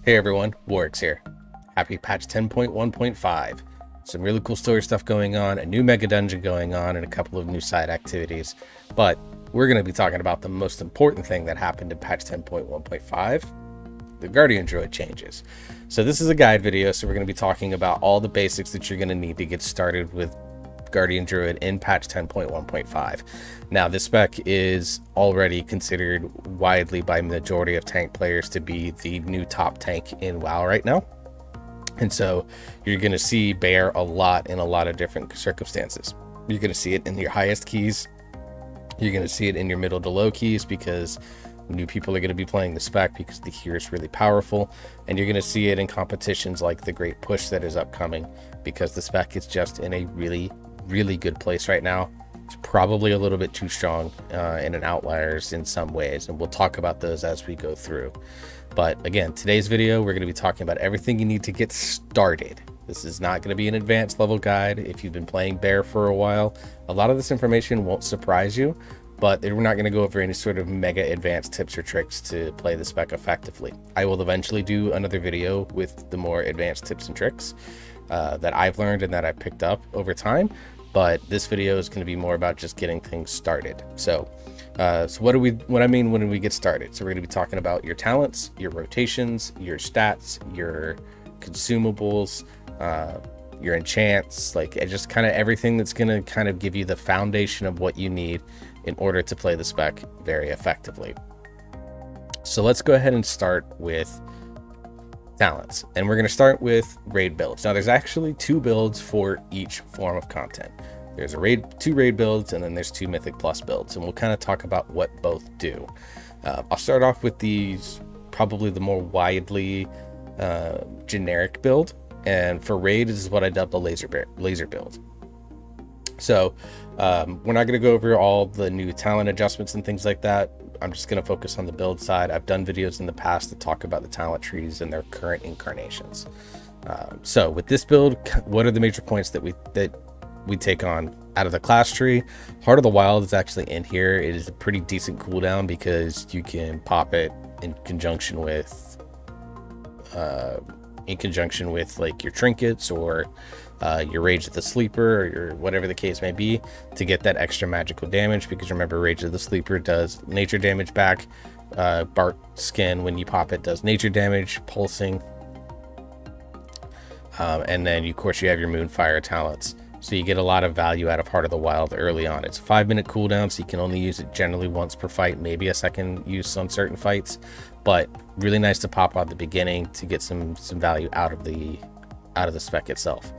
Hey everyone, Warwick's here. Happy patch 10.1.5. Some really cool story stuff going on, a new mega dungeon going on, and a couple of new side activities. But we're going to be talking about the most important thing that happened in patch 10.1.5, the Guardian Druid changes. So this is a guide video, so we're going to be talking about all the basics that you're going to need to get started with Guardian Druid in patch 10.1.5. Now, this spec is already considered widely by majority of tank players to be the new top tank in WoW right now. And so you're going to see Bear a lot in a lot of different circumstances. You're going to see it in your highest keys. You're going to see it in your middle to low keys because new people are going to be playing the spec because the gear is really powerful. And you're going to see it in competitions like the Great Push that is upcoming because the spec is just in a really good place right now. It's probably a little bit too strong and an outliers in some ways, and we'll talk about those as we go through. But again, today's video, we're going to be talking about everything you need to get started. This is not going to be an advanced level guide. If you've been playing Bear for a while, a lot of this information won't surprise you, but we're not going to go over any sort of mega advanced tips or tricks to play the spec effectively. I will eventually do another video with the more advanced tips and tricks that I've learned and that I've picked up over time. But this video is going to be more about just getting things started. So what I mean when we get started. So we're going to be talking about your talents, your rotations, your stats, your consumables, your enchants, like just kind of everything that's going to kind of give you the foundation of what you need in order to play the spec very effectively. So let's go ahead and start with talents, and we're going to start with raid builds. Now there's actually two builds for each form of content. There's two raid builds, and then there's two Mythic Plus builds, and we'll kind of talk about what both do. I'll start off with probably the more widely generic build, and for raid, this is what I dubbed the Lazer build. So we're not going to go over all the new talent adjustments and things like that. I'm just going to focus on the build side. I've done videos in the past that talk about the talent trees and their current incarnations. So with this build, what are the major points that we take on out of the class tree? Heart of the Wild is actually in here. It is a pretty decent cooldown because you can pop it in conjunction with like your trinkets or your Rage of the Sleeper or your whatever the case may be to get that extra magical damage, because remember, Rage of the Sleeper does nature damage back. Bark Skin, when you pop it, does nature damage, pulsing. And then of course you have your Moonfire talents. So you get a lot of value out of Heart of the Wild early on. It's a 5-minute cooldown, so you can only use it generally once per fight, maybe a second use on certain fights, but really nice to pop at the beginning to get some value out of the spec itself.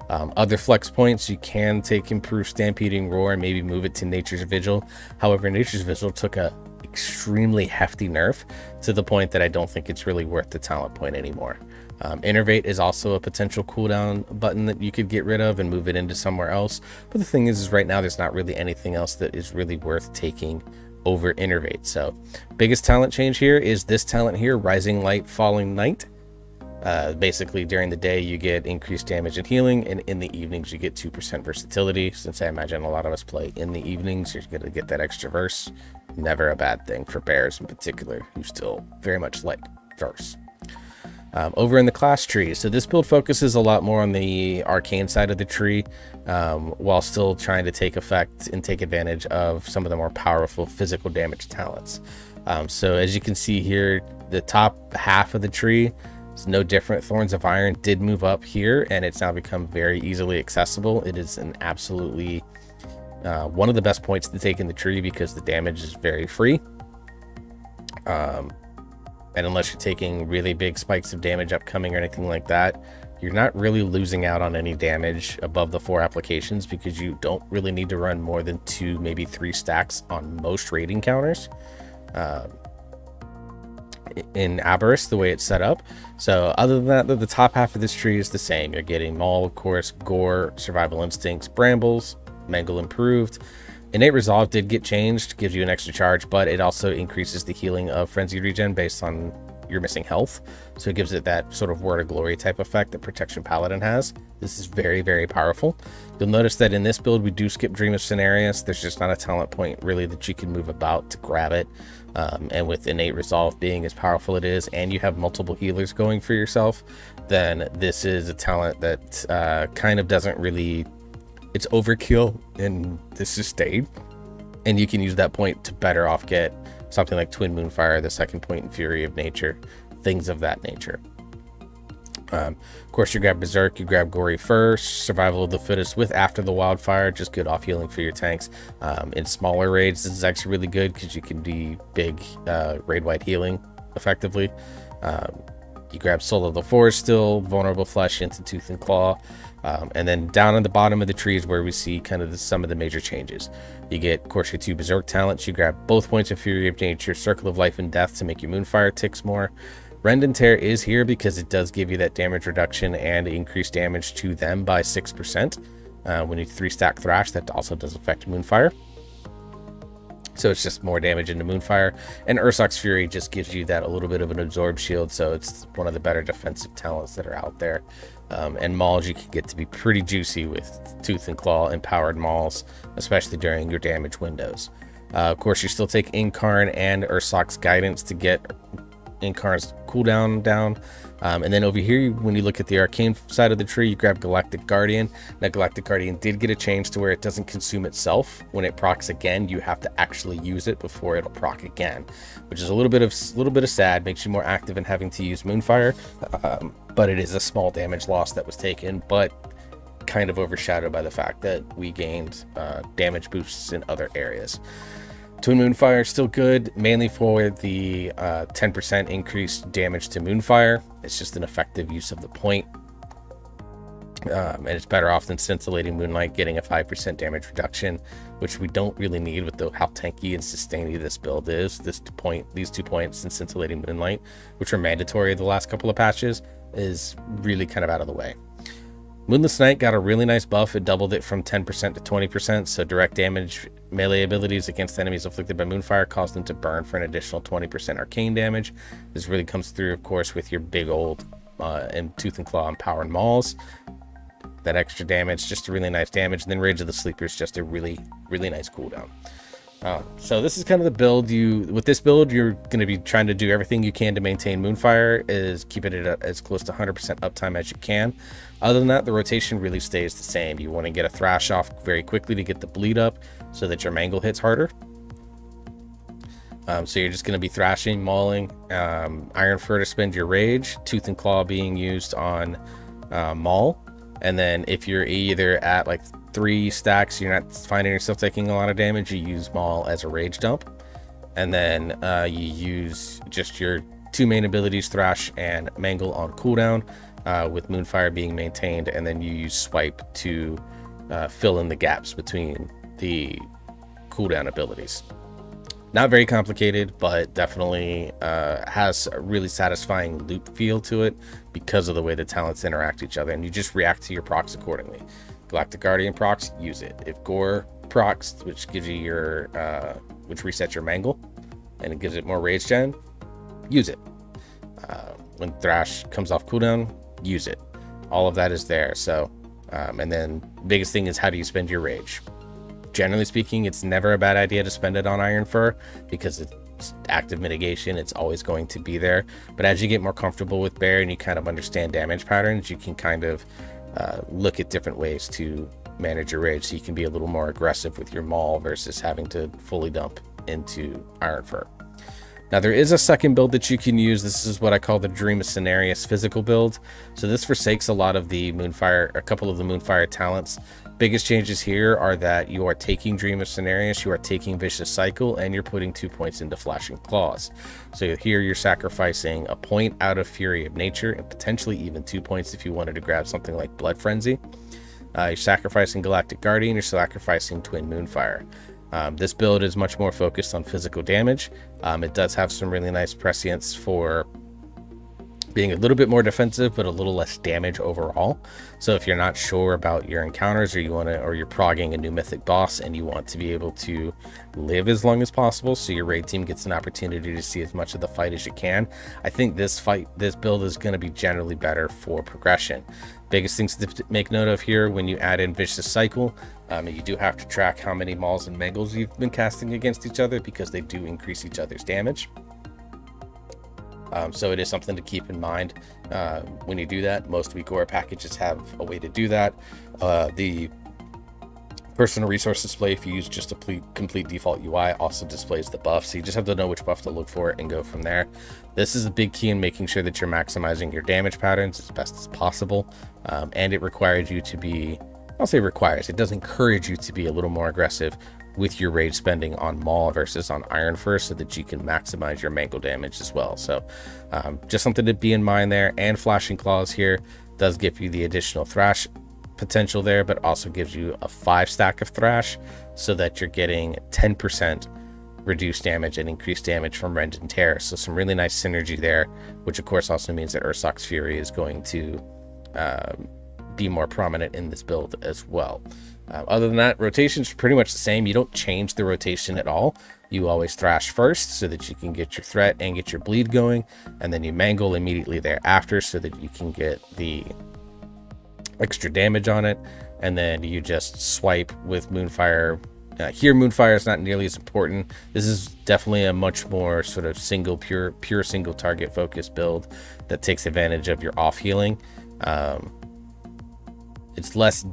Other flex points, you can take improved Stampeding Roar and maybe move it to Nature's Vigil. However, Nature's Vigil took a extremely hefty nerf to the point that I don't think it's really worth the talent point anymore. Innervate is also a potential cooldown button that you could get rid of and move it into somewhere else. But the thing is right now there's not really anything else that is really worth taking over Innervate. So biggest talent change here is this talent here, Rising Light, Falling Night. Basically during the day you get increased damage and healing, and in the evenings you get 2% versatility. Since I imagine a lot of us play in the evenings, you're going to get that extra verse. Never a bad thing for bears in particular, who still very much like verse. Over in the class tree, so this build focuses a lot more on the arcane side of the tree, while still trying to take effect and take advantage of some of the more powerful physical damage talents. So as you can see here, the top half of the tree is no different. Thorns of Iron did move up here, and it's now become very easily accessible. It is an absolutely one of the best points to take in the tree because the damage is very free. And unless you're taking really big spikes of damage upcoming or anything like that, you're not really losing out on any damage above the 4 applications, because you don't really need to run more than 2, maybe 3 stacks on most raid encounters in Aberrus, the way it's set up. So other than that, the top half of this tree is the same. You're getting Maul, of course, Gore, Survival Instincts, Brambles, Mangle improved. Innate Resolve did get changed, gives you an extra charge, but it also increases the healing of Frenzy Regen based on you're missing health. So it gives it that sort of Word of Glory type effect that Protection Paladin has. This is very, very powerful. You'll notice that in this build, we do skip Dream of Cenarius. There's just not a talent point really that you can move about to grab it. And with Innate Resolve being as powerful it is, and you have multiple healers going for yourself, then this is a talent that kind of doesn't really, it's overkill in the sustain. And you can use that point to better off get something like Twin Moonfire, the second point in Fury of Nature, things of that nature. Of course, you grab Berserk, you grab Gory first, Survival of the Fittest with After the Wildfire, just good off healing for your tanks. In smaller raids, this is actually really good because you can do big raid-wide healing effectively. You grab Soul of the Forest still, Vulnerable Flesh into Tooth and Claw. And then down on the bottom of the tree is where we see kind of some of the major changes. You get, of course, your 2 Berserk talents. You grab both points of Fury of Nature, Circle of Life and Death to make your Moonfire ticks more. Rend and Tear is here because it does give you that damage reduction and increased damage to them by 6%. When you 3-stack Thrash, that also does affect Moonfire. So it's just more damage into Moonfire. And Ursoc's Fury just gives you that a little bit of an absorb shield, so it's one of the better defensive talents that are out there. And Mauls, you can get to be pretty juicy with Tooth and Claw empowered Mauls, especially during your damage windows. Of course, you still take Incarn and Ursoc's Guidance to get Incarn's cooldown down. And then over here, when you look at the arcane side of the tree, you grab Galactic Guardian. Now, Galactic Guardian did get a change to where it doesn't consume itself. When it procs again, you have to actually use it before it'll proc again, which is a little bit of sad. Makes you more active in having to use Moonfire, but it is a small damage loss that was taken, but kind of overshadowed by the fact that we gained damage boosts in other areas. Twin Moonfire is still good, mainly for the 10% increased damage to Moonfire. It's just an effective use of the point. And it's better off than Scintillating Moonlight, getting a 5% damage reduction, which we don't really need with how tanky and sustainy this build is. These 2 points in Scintillating Moonlight, which were mandatory the last couple of patches, is really kind of out of the way. Moonless Knight got a really nice buff. It doubled it from 10% to 20%, so direct damage melee abilities against enemies afflicted by Moonfire cause them to burn for an additional 20% arcane damage. This really comes through, of course, with your big old and Tooth and Claw empowered Mauls. That extra damage, just a really nice damage. And then Rage of the Sleepers, just a really, really nice cooldown. So this is kind of the build. With this build, you're going to be trying to do everything you can to maintain Moonfire, is keep it at as close to 100% uptime as you can. Other than that, the rotation really stays the same. You want to get a Thrash off very quickly to get the bleed up so that your Mangle hits harder. So you're just going to be thrashing, mauling, Iron Fur to spend your Rage, Tooth and Claw being used on Maul. And then if you're either at like 3 stacks, you're not finding yourself taking a lot of damage, you use Maul as a rage dump. And then you use just your 2 main abilities, Thrash and Mangle, on cooldown, with Moonfire being maintained. And then you use Swipe to fill in the gaps between the cooldown abilities. Not very complicated, but definitely has a really satisfying loop feel to it because of the way the talents interact with each other, and you just react to your procs accordingly. Galactic Guardian procs, use it. If Gore procs, which gives you your, which resets your Mangle, and it gives it more rage gen, use it. When Thrash comes off cooldown, use it. All of that is there. So, and then biggest thing is, how do you spend your rage? Generally speaking, it's never a bad idea to spend it on Iron Fur because it's active mitigation. It's always going to be there. But as you get more comfortable with Bear and you kind of understand damage patterns, you can kind of look at different ways to manage your rage, so you can be a little more aggressive with your Maul versus having to fully dump into Iron Fur. Now, there is a second build that you can use. This is what I call the Dream of Cenarius physical build. So this forsakes a lot of the Moonfire, a couple of the Moonfire talents. Biggest changes here are that you are taking Dream of Cenarius, you are taking Vicious Cycle, and you're putting 2 points into Flashing Claws. So here you're sacrificing a point out of Fury of Nature, and potentially even 2 points if you wanted to grab something like Blood Frenzy. You're sacrificing Galactic Guardian, you're sacrificing Twin Moonfire. This build is much more focused on physical damage. It does have some really nice prescience for being a little bit more defensive but a little less damage overall. So if you're not sure about your encounters, or you're progging a new mythic boss and you want to be able to live as long as possible so your raid team gets an opportunity to see as much of the fight as you can, I think this build is going to be generally better for progression. Biggest things to make note of here: when you add in vicious cycle, you do have to track how many mauls and mangles you've been casting against each other, because they do increase each other's damage. So it is something to keep in mind when you do that. Most weak aura packages have a way to do that. The personal resource display, if you use just a complete default UI, also displays the buff. So you just have to know which buff to look for and go from there. This is a big key in making sure that you're maximizing your damage patterns as best as possible. And it requires you to be, I'll say requires, it does encourage you to be a little more aggressive with your rage spending on Maul versus on Iron first, so that you can maximize your mangle damage as well. So just something to be in mind there. And Flashing Claws here does give you the additional thrash potential there, but also gives you a 5 stack of thrash, so that you're getting 10% reduced damage and increased damage from Rend and Tear. So some really nice synergy there, which of course also means that Ursoc's Fury is going to be more prominent in this build as well. Other than that, rotation's pretty much the same. You don't change the rotation at all. You always thrash first so that you can get your threat and get your bleed going, and then you mangle immediately thereafter so that you can get the extra damage on it, and then you just swipe with Moonfire. Here, Moonfire is not nearly as important. This is definitely a much more sort of pure single target focused build that takes advantage of your off healing. It's less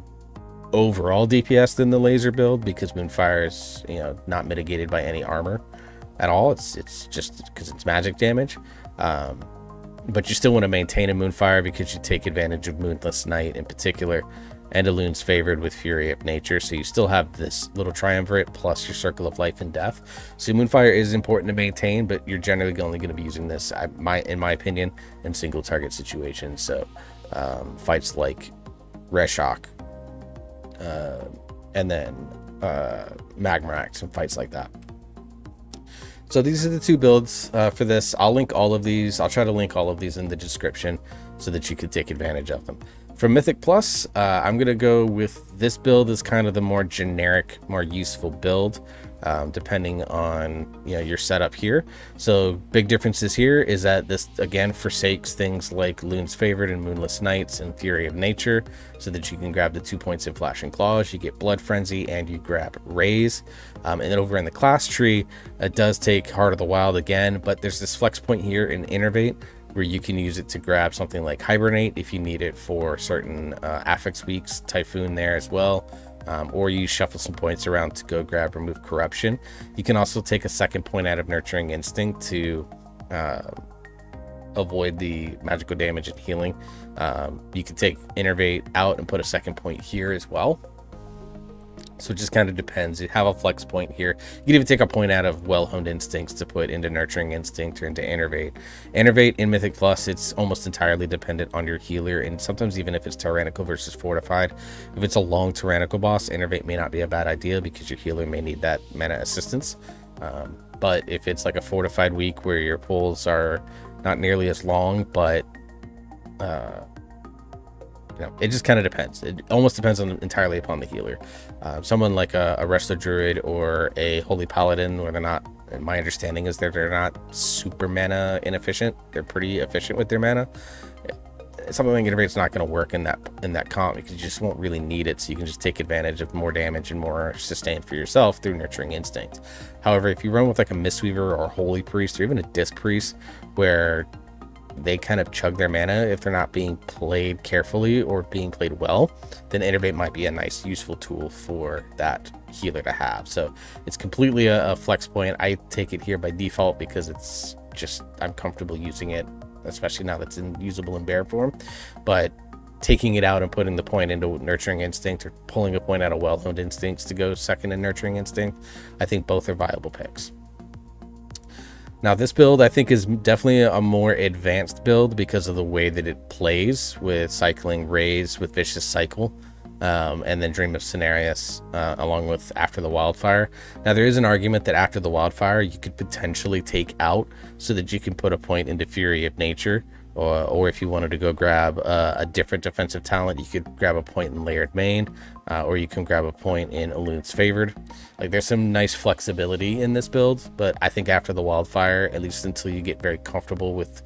overall DPS than the Lazer build, because Moonfire is, not mitigated by any armor at all. It's just because it's magic damage. But you still want to maintain a Moonfire, because you take advantage of Moonless Night in particular, and Elune's favored with Fury of Nature, so you still have this little triumvirate plus your Circle of Life and Death. So Moonfire is important to maintain, but you're generally only going to be using this, in my opinion, in single target situations. So fights like Reshok, and then Magmarax, and fights like that. So these are the two builds for this. I'll link all of these. I'll try to link all of these in the description so that you can take advantage of them. For Mythic Plus, I'm going to go with this build as kind of the more generic, more useful build, depending on your setup here. So big differences here is that this again forsakes things like Lune's Favored and Moonless Nights and Fury of Nature, so that you can grab the 2 points in Flashing Claws, you get Blood Frenzy, and you grab Raise. And then over in the class tree, it does take Heart of the Wild again, but there's this flex point here in Innervate, where you can use it to grab something like Hibernate if you need it for certain affix weeks, Typhoon there as well, or you shuffle some points around to go grab Remove Corruption. You can also take a second point out of Nurturing Instinct to avoid the magical damage and healing. You can take Innervate out and put a second point here as well. So it just kind of depends. You have a flex point here. You can even take a point out of Well-Honed Instincts to put into Nurturing Instinct or into Innervate. Innervate in Mythic Plus, it's almost entirely dependent on your healer, and sometimes even if it's Tyrannical versus Fortified. If it's a long Tyrannical boss, Innervate may not be a bad idea, because your healer may need that mana assistance. But if it's like a Fortified week where your pulls are not nearly as long, but it just kind of depends. It almost depends entirely upon the healer. Someone like a Resto Druid or a Holy Paladin, where they're not, and my understanding is that they're not super mana inefficient. They're pretty efficient with their mana. Something like Innervate's not going to work in that comp, because you just won't really need it. So you can just take advantage of more damage and more sustain for yourself through Nurturing Instinct. However, if you run with like a Mistweaver or a Holy Priest or even a Disc Priest, where they kind of chug their mana if they're not being played carefully or being played well, then Innervate might be a nice useful tool for that healer to have. So it's completely a flex point. I take it here by default because it's just, I'm comfortable using it, especially now that's usable in bear form. But taking it out and putting the point into Nurturing Instinct, or pulling a point out of Well-Honed Instincts to go second in Nurturing Instinct, I think both are viable picks. Now this build I think is definitely a more advanced build because of the way that it plays, with cycling Raise with Vicious Cycle, and then Dream of Cenarius along with After the Wildfire. Now there is an argument that After the Wildfire you could potentially take out so that you can put a point into Fury of Nature or if you wanted to go grab a different defensive talent, you could grab a point in Layered Main, or you can grab a point in Elun's Favored. Like, there's some nice flexibility in this build, but I think after the Wildfire, at least until you get very comfortable with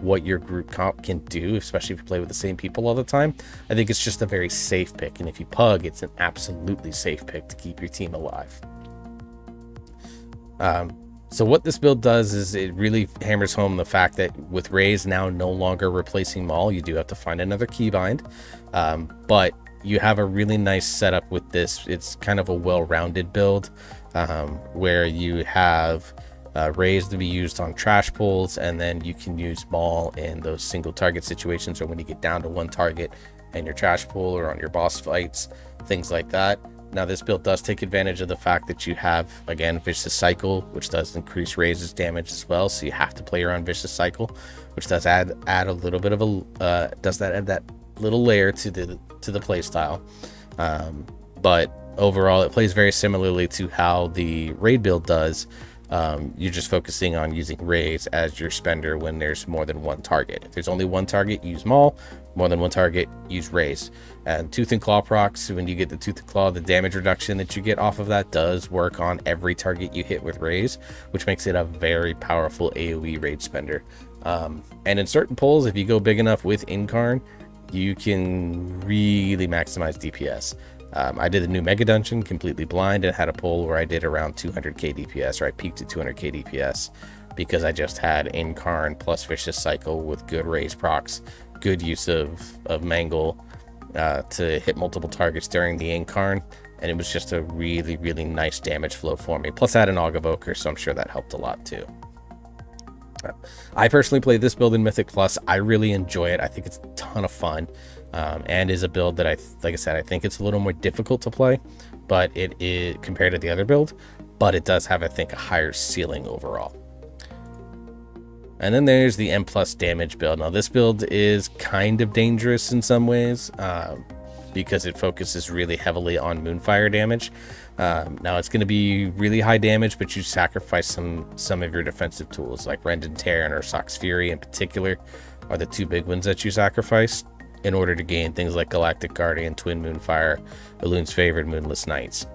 what your group comp can do, especially if you play with the same people all the time, I think it's just a very safe pick. And if you pug, it's an absolutely safe pick to keep your team alive. So what this build does is it really hammers home the fact that with Raze now no longer replacing Maul, you do have to find another keybind, but you have a really nice setup with this. It's kind of a well-rounded build, where you have Raze to be used on trash pulls, and then you can use Maul in those single target situations, or when you get down to one target in your trash pull or on your boss fights, things like that. Now, this build does take advantage of the fact that you have, again, Vicious Cycle, which does increase Raze's damage as well. So you have to play around Vicious Cycle, which does add a little bit of a add that little layer to the play style. But overall, it plays very similarly to how the raid build does. You're just focusing on using Raze as your spender when there's more than one target. If there's only one target, use Maul. More than one target, use Raze. And Tooth and Claw procs, when you get the Tooth and Claw, the damage reduction that you get off of that does work on every target you hit with Raze, which makes it a very powerful AoE rage spender. And in certain pulls, if you go big enough with Incarn, you can really maximize DPS. I did the new Mega Dungeon completely blind and had a pull where I did around 200k DPS, or I peaked at 200k DPS, because I just had Incarn plus Vicious Cycle with good Raze procs, good use of Mangle to hit multiple targets during the Incarn, and it was just a really, really nice damage flow for me. Plus I had an Aug Evoker, so I'm sure that helped a lot too. I personally played this build in Mythic Plus. I really enjoy it. I think it's a ton of fun, and is a build that like I said, I think it's a little more difficult to play, but it is compared to the other build, but it does have, I think, a higher ceiling overall. And then there's the M plus damage build. Now this build is kind of dangerous in some ways, because it focuses really heavily on Moonfire damage. Now it's going to be really high damage, but you sacrifice some of your defensive tools, like Rend and Tear and Ursoc's Fury in particular are the two big ones that you sacrifice in order to gain things like Galactic Guardian, Twin Moonfire, Elun's Favored, Moonless Nights.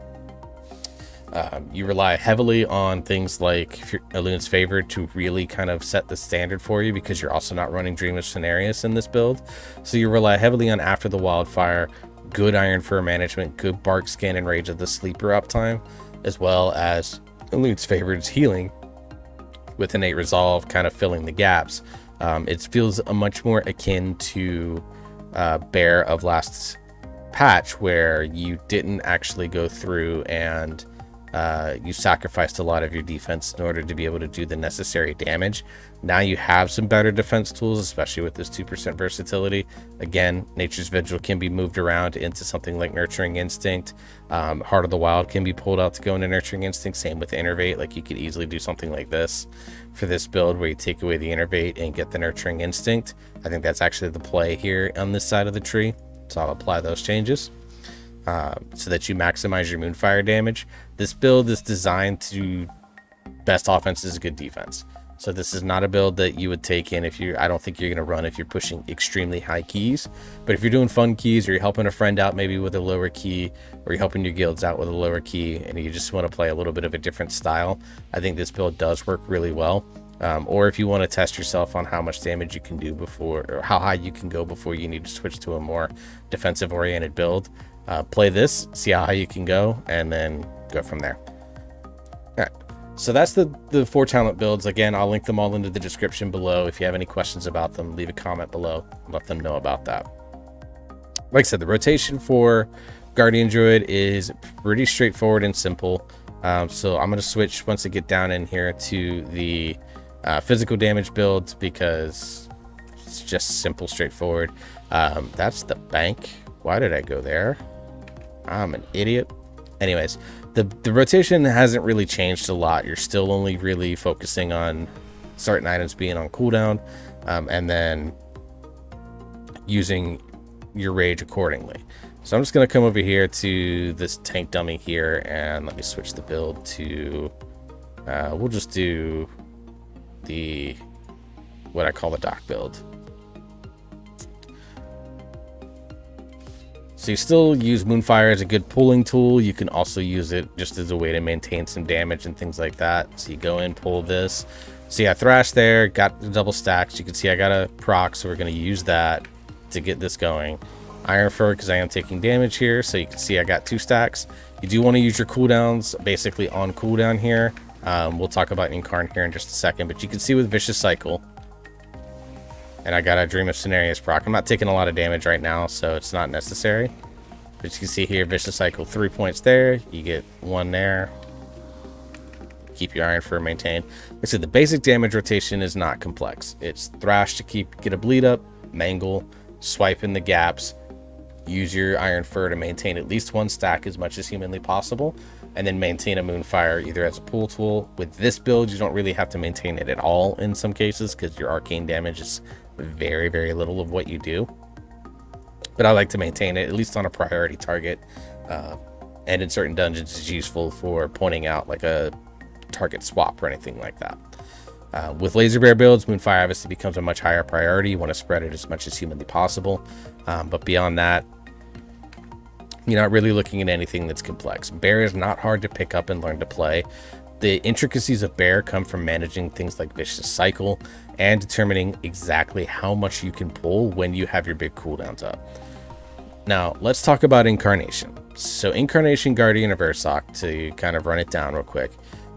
You rely heavily on things like Elun's Favored to really kind of set the standard for you, because you're also not running Dream of Cenarius in this build. So you rely heavily on After the Wildfire, good Iron Fur management, good Bark Skin and Rage of the Sleeper uptime, as well as Elun's Favored's healing with Innate Resolve kind of filling the gaps. It feels a much more akin to Bear of last patch, where you didn't actually go through and you sacrificed a lot of your defense in order to be able to do the necessary damage. Now you have some better defense tools, especially with this 2% versatility. Again, Nature's Vigil can be moved around into something like Nurturing Instinct. Heart of the Wild can be pulled out to go into Nurturing Instinct. Same with Innervate. Like, you could easily do something like this for this build, where you take away the Innervate and get the Nurturing Instinct. I think that's actually the play here on this side of the tree. So I'll apply those changes so that you maximize your Moonfire damage. This build is designed to best offense is good defense. So this is not a build that you would take in I don't think you're going to run if you're pushing extremely high keys. But if you're doing fun keys, or you're helping a friend out maybe with a lower key, or you're helping your guilds out with a lower key, and you just want to play a little bit of a different style, I think this build does work really well. Or if you want to test yourself on how much damage you can do before, or how high you can go before you need to switch to a more defensive oriented build, play this, see how high you can go, and then go from there. All right, so that's the 4 talent builds. Again, I'll link them all into the description below. If you have any questions about them, leave a comment below, let them know about that. Like I said, the rotation for Guardian Druid is pretty straightforward and simple. So I'm going to switch once I get down in here to the physical damage builds, because it's just simple, straightforward. That's the bank. Why did I go there? I'm an idiot. Anyways, the rotation hasn't really changed a lot. You're still only really focusing on certain items being on cooldown, and then using your rage accordingly. So I'm just going to come over here to this tank dummy here, and let me switch the build to we'll just do what I call the dock build. So you still use Moonfire as a good pulling tool. You can also use it just as a way to maintain some damage and things like that. So you go in, pull this. See, I thrashed there, got the double stacks. You can see I got a proc, so we're going to use that to get this going. Iron Fur, because I am taking damage here. So you can see I got 2 stacks. You do want to use your cooldowns basically on cooldown here. We'll talk about Incarn here in just a second, but you can see with Vicious Cycle, and I got a Dream of Cenarius proc. I'm not taking a lot of damage right now, so it's not necessary. But you can see here, Vicious Cycle, 3 points there. You get 1 there. Keep your Iron Fur maintained. Like I said, the basic damage rotation is not complex. It's Thrash to get a bleed up, Mangle, swipe in the gaps, use your Iron Fur to maintain at least 1 stack as much as humanly possible, and then maintain a Moonfire either as a pull tool. With this build, you don't really have to maintain it at all in some cases because your arcane damage is very, very little of what you do. But I like to maintain it at least on a priority target, and in certain dungeons it's useful for pointing out like a target swap or anything like that. With Laser Bear builds, Moonfire obviously becomes a much higher priority. You want to spread it as much as humanly possible, but beyond that, you're not really looking at anything that's complex. Bear is not hard to pick up and learn to play. The intricacies of Bear come from managing things like Vicious Cycle and determining exactly how much you can pull when you have your big cooldowns up. Now, let's talk about Incarnation. So Incarnation Guardian of Ursoc, to kind of run it down real quick,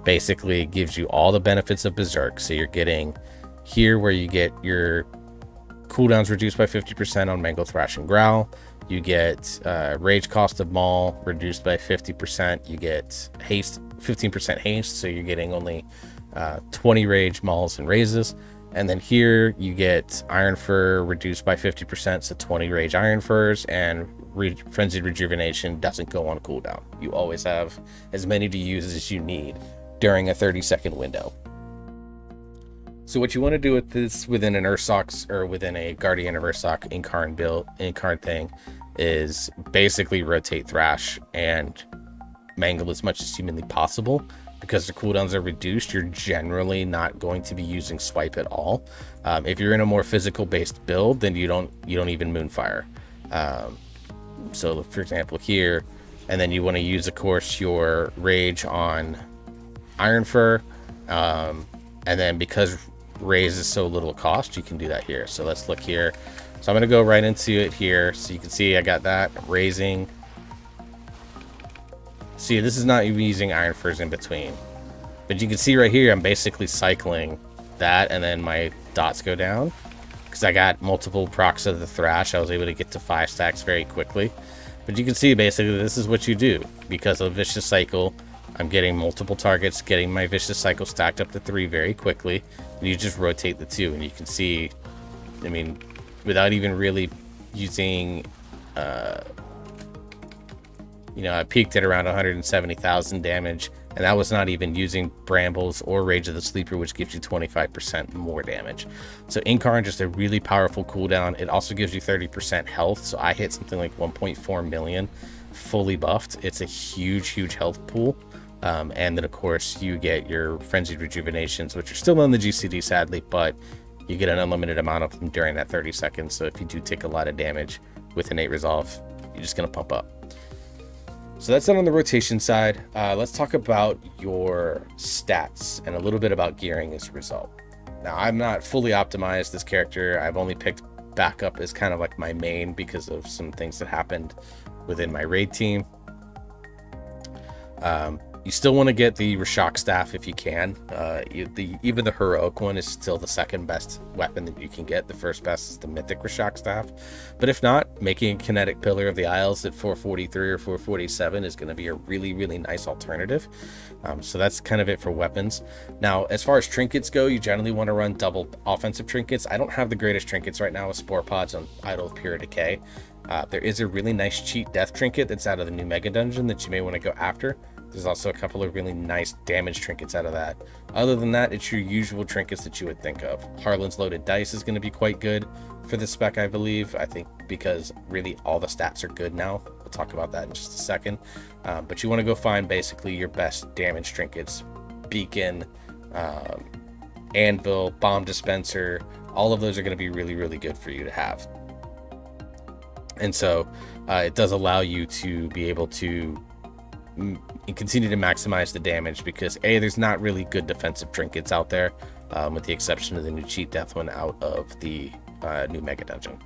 basically gives you all the benefits of Berserk. So you're getting here where you get your cooldowns reduced by 50% on Mangle, Thrash, and Growl. You get rage cost of Maul reduced by 50%. You get haste, 15% haste, so you're getting only 20 rage, mauls, and raises. And then here you get Iron Fur reduced by 50%, so 20 rage Iron Furs, and Frenzied Rejuvenation doesn't go on cooldown. You always have as many to use as you need during a 30-second window. So what you want to do with this within an Ursoc or within a Guardian of Ursoc Incarn thing is basically rotate Thrash and Mangle as much as humanly possible. Because the cooldowns are reduced, you're generally not going to be using Swipe at all. If you're in a more physical based build, then you don't even Moonfire. So for example here, and then you want to use of course your Rage on Iron Fur, and then because Raise is so little cost, you can do that here. So let's look here. So I'm going to go right into it here. So you can see I got that raising. See, this is not even using Iron Furs in between. But you can see right here, I'm basically cycling that, and then my dots go down. Because I got multiple procs of the Thrash, I was able to get to 5 stacks very quickly. But you can see, basically, this is what you do. Because of Vicious Cycle, I'm getting multiple targets, getting my Vicious Cycle stacked up to 3 very quickly. And you just rotate the 2, and you can see, I mean, without even really using... I peaked at around 170,000 damage, and that was not even using Brambles or Rage of the Sleeper, which gives you 25% more damage. So Incarn, just a really powerful cooldown. It also gives you 30% health, so I hit something like 1.4 million fully buffed. It's a huge health pool. And then of course you get your Frenzied Rejuvenations, which are still on the GCD sadly, but you get an unlimited amount of them during that 30 seconds. So if you do take a lot of damage with Innate Resolve, you're just going to pump up. So that's it on the rotation side. Let's talk about your stats and a little bit about gearing as a result. Now, I'm not fully optimized this character. I've only picked backup as kind of like my main because of some things that happened within my raid team. You still want to get the Rashok staff if you can. Even the heroic one is still the second best weapon that you can get. The first best is the Mythic Rashok staff. But if not, making a Kinetic Pillar of the Isles at 443 or 447 is going to be a really nice alternative. So that's kind of it for weapons. Now, as far as trinkets go, you generally want to run double offensive trinkets. I don't have the greatest trinkets right now with Spore Pods on Idol of Pure Decay. There is a really nice cheat death trinket that's out of the new Mega Dungeon that you may want to go after. There's also a couple of really nice damage trinkets out of that. Other than that, it's your usual trinkets that you would think of. Harlan's Loaded Dice is going to be quite good for this spec, I believe. I think because really all the stats are good now. We'll talk about that in just a second. But you want to go find basically your best damage trinkets. Beacon, Anvil, Bomb Dispenser. All of those are going to be really good for you to have. And so it does allow you to be able to continue to maximize the damage, because there's not really good defensive trinkets out there, with the exception of the new cheat death one out of the new mega dungeon.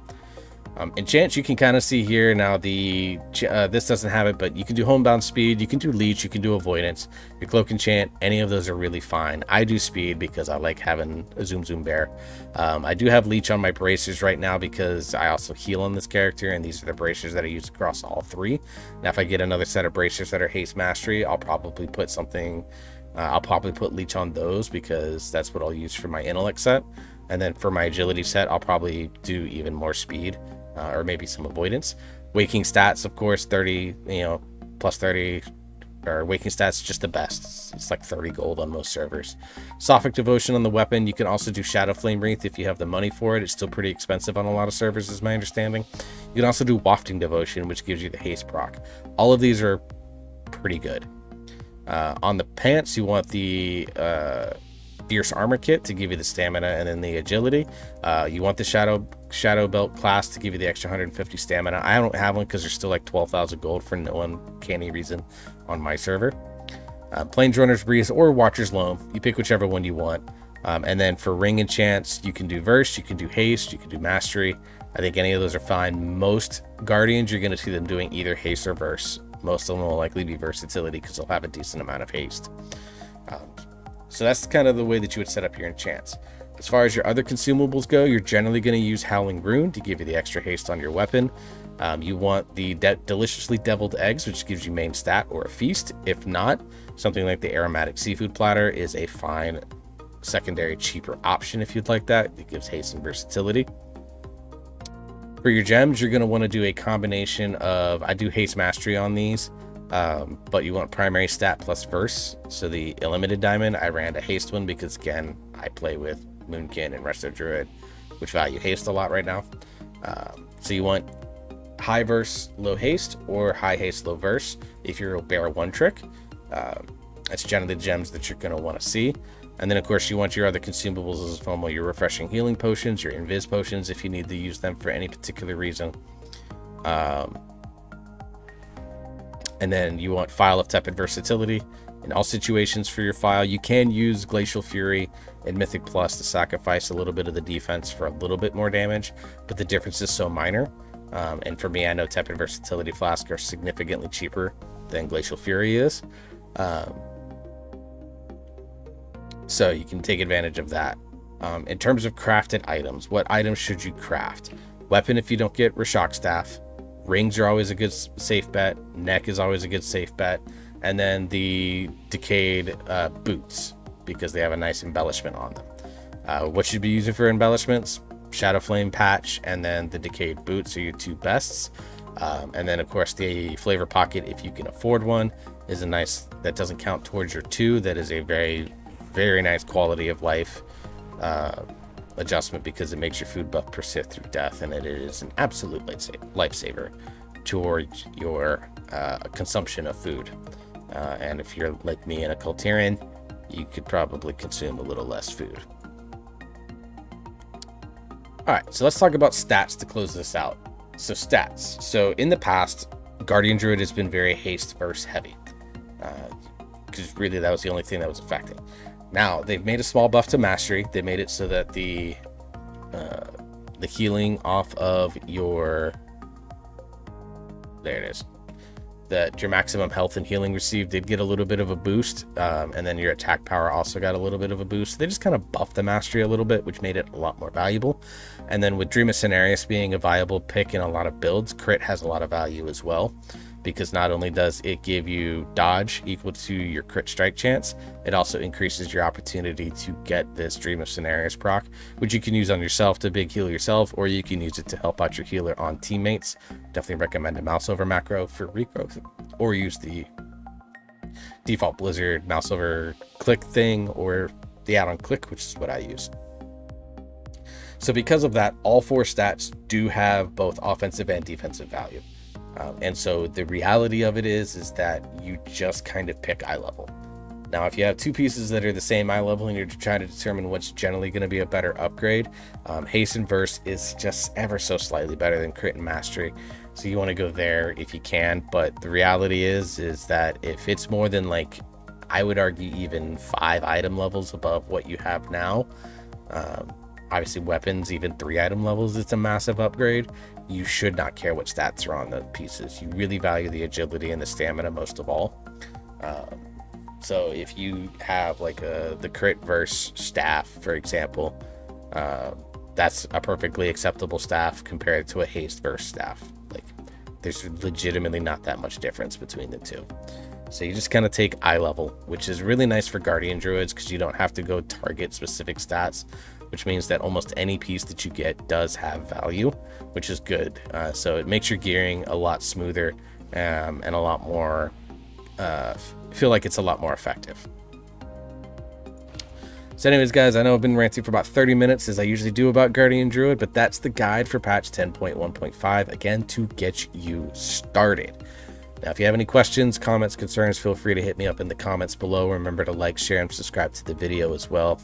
Enchant, you can kind of see here now, this doesn't have it, but you can do homebound speed, you can do leech, you can do avoidance. Your cloak enchant, any of those are really fine. I do speed because I like having a zoom bear. I do have leech on my bracers right now because I also heal on this character, and these are the bracers that I use across all three. Now if I get another set of bracers that are haste mastery, I'll probably put leech on those, because that's what I'll use for my intellect set. And then for my agility set, I'll probably do even more speed, or maybe some avoidance. Waking stats, of course, 30, plus 30, or waking stats, just the best. It's like 30 gold on most servers. Sophic Devotion on the weapon. You can also do Shadow Flame Wreath if you have the money for it. It's still pretty expensive on a lot of servers, is my understanding. You can also do Wafting Devotion, which gives you the haste proc. All of these are pretty good. On the pants, you want the Fierce Armor Kit to give you the stamina and then the agility. You want the Shadow Belt class to give you the extra 150 stamina. I don't have one because there's still like 12,000 gold for no uncanny reason on my server. Plains Runner's Breeze or Watcher's Loam. You pick whichever one you want. And then for ring enchants, you can do Verse, you can do Haste, you can do Mastery. I think any of those are fine. Most Guardians, you're going to see them doing either Haste or Verse. Most of them will likely be Versatility because they'll have a decent amount of Haste. So that's kind of the way that you would set up your enchants. As far as your other consumables go, you're generally going to use Howling Rune to give you the extra haste on your weapon. You want the Deliciously Deviled Eggs, which gives you main stat or a feast. If not, something like the Aromatic Seafood Platter is a fine secondary, cheaper option if you'd like that. It gives haste and versatility. For your gems, you're going to want to do a combination of, I do haste mastery on these, but you want primary stat plus verse. So the Illimited Diamond, I ran a haste one because, again, I play with Moonkin and Resto Druid, which value haste a lot right now. So you want high verse, low haste, or high haste, low verse if you're a bear one trick. That's generally the gems that you're going to want to see. And then, of course, you want your other consumables as normal, your refreshing healing potions, your invis potions if you need to use them for any particular reason. And then you want File of Tepid Versatility in all situations for your file. You can use Glacial Fury and Mythic Plus to sacrifice a little bit of the defense for a little bit more damage, but the difference is so minor. And for me, I know Tepid Versatility Flask are significantly cheaper than Glacial Fury is. So you can take advantage of that. In terms of crafted items, what items should you craft? Weapon if you don't get Rashok Staff. Rings are always a good safe bet. Neck is always a good safe bet. And then the Decayed boots, because they have a nice embellishment on them. What should be using for embellishments? Shadow Flame Patch and then the Decayed boots are your two bests. And then, of course, the Flavor Pocket, if you can afford one, is a nice, that doesn't count towards your two. That is a very, very nice quality of life adjustment, because it makes your food buff persist through death, and it is an absolute lifesaver towards your consumption of food. And if you're like me and a Cultarian, you could probably consume a little less food. All right, so let's talk about stats to close this out. So stats. So in the past, Guardian Druid has been very haste verse heavy, because really that was the only thing that was affecting. Now they've made a small buff to mastery. They made it so that the healing off of your, there it is, that your maximum health and healing received did get a little bit of a boost, and then your attack power also got a little bit of a boost. They just kind of buffed the mastery a little bit, which made it a lot more valuable. And then with Dream of Cenarius being a viable pick in a lot of builds, crit has a lot of value as well, because not only does it give you dodge equal to your crit strike chance, it also increases your opportunity to get this Dream of Cenarius proc, which you can use on yourself to big heal yourself, or you can use it to help out your healer on teammates. Definitely recommend a mouse over macro for regrowth, or use the default Blizzard mouse over click thing, or the add-on click, which is what I use. So because of that, all four stats do have both offensive and defensive value. And so the reality of it is that you just kind of pick eye level. Now, if you have two pieces that are the same eye level and you're trying to determine what's generally going to be a better upgrade, Haste and Verse is just ever so slightly better than Crit and Mastery. So you want to go there if you can. But the reality is that if it's more than, like, I would argue even 5 item levels above what you have now, obviously weapons, even 3 item levels, it's a massive upgrade. You should not care what stats are on the pieces. You really value the agility and the stamina most of all. So if you have like the Crit Verse staff, for example, that's a perfectly acceptable staff compared to a Haste Verse staff. Like, there's legitimately not that much difference between the two. So you just kind of take eye level, which is really nice for Guardian Druids because you don't have to go target specific stats, which means that almost any piece that you get does have value, which is good. So it makes your gearing a lot smoother and a lot more, feel like it's a lot more effective. So anyways, guys, I know I've been ranting for about 30 minutes as I usually do about Guardian Druid, but that's the guide for patch 10.1.5, again, to get you started. Now, if you have any questions, comments, concerns, feel free to hit me up in the comments below. Remember to like, share, and subscribe to the video as well.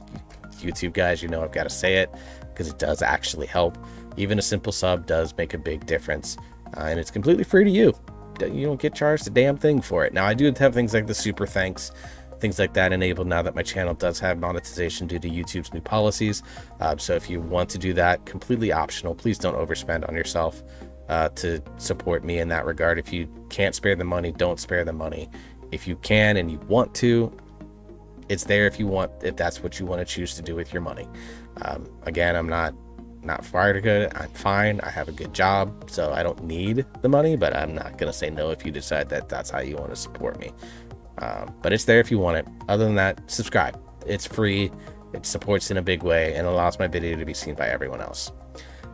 YouTube guys, you know I've got to say it because it does actually help. Even a simple sub does make a big difference, and it's completely free to you. You don't get charged a damn thing for it. Now, I do have things like the super thanks, things like that enabled now that my channel does have monetization due to YouTube's new policies. So if you want to do that, completely optional. Please don't overspend on yourself to support me in that regard. If you can't spare the money, don't spare the money. If you can and you want to, it's there if you want, if that's what you want to choose to do with your money. Again, I'm not fired good. I'm fine. I have a good job, so I don't need the money, but I'm not going to say no if you decide that that's how you want to support me. But it's there if you want it. Other than that, subscribe. It's free. It supports in a big way and allows my video to be seen by everyone else.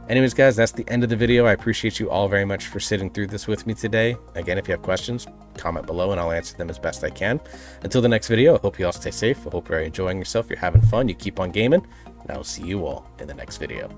Anyways, guys, that's the end of the video. I appreciate you all very much for sitting through this with me today. Again, if you have questions, comment below and I'll answer them as best I can. Until the next video, I hope you all stay safe. I hope you're enjoying yourself. You're having fun. You keep on gaming, and I'll see you all in the next video.